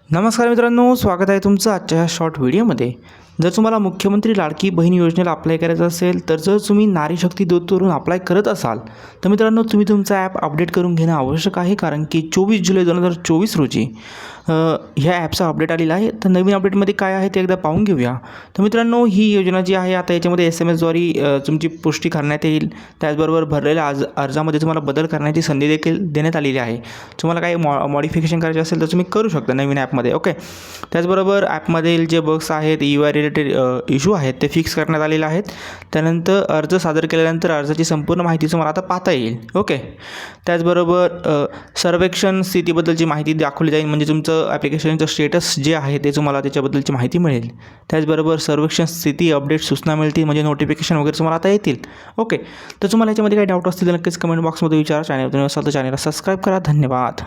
नमस्कार मित्रांनो, स्वागत आहे तुमचं आजच्या ह्या शॉर्ट व्हिडिओमध्ये. जर तुम्हाला मुख्यमंत्री लाडकी बहीण योजनेला अप्लाय करायचं असेल, तर जर तुम्ही नारी शक्ती दूतवरून अप्लाय करत असाल तर मित्रांनो तुम्ही तुमचा ॲप अपडेट करून घेणं आवश्यक आहे. कारण की 24 जुलै 2024 रोजी ह्या ॲपचा अपडेट आलेला आहे. तर नवीन अपडेटमध्ये काय आहे ते एकदा पाहून घेऊया. तर मित्रांनो, ही योजना जी आहे आता याच्यामध्ये SMS द्वारे तुमची पुष्टी करण्यात येईल. त्याचबरोबर भरलेल्या अर्जामध्ये तुम्हाला बदल करण्याची संधी देखील देण्यात आलेली आहे. तुम्हाला काही मॉडिफिकेशन करायचे असेल तर तुम्ही करू शकता नवीन ॲपमध्ये. ओके. त्याचबरोबर ॲपमधील जे बग्स आहेत, EY रिलेटेड इश्यू आहेत ते फिक्स करण्यात आलेले आहेत. त्यानंतर अर्ज सादर केल्यानंतर अर्जाची संपूर्ण माहिती तुम्हाला आता पाहता येईल. ओके. त्याचबरोबर सर्वेक्षण स्थितीबद्दलची माहिती दाखवली जाईल, म्हणजे तुमचं ॲप्लिकेशनचं स्टेटस जे आहे ते तुम्हाला त्याच्याबद्दलची माहिती मिळेल. त्याचबरोबर सर्वेक्षण स्थिती अपडेट सूचना मिळतील, म्हणजे नोटिफिकेशन वगैरे तुम्हाला आता येतील. ओके. तर तुम्हाला याच्यामध्ये काही डाऊट असतील तर नक्कीच कमेंट बॉक्समध्ये विचारा. चॅनल तुम्ही असाल तर चॅनलला सबस्क्राईब करा. धन्यवाद.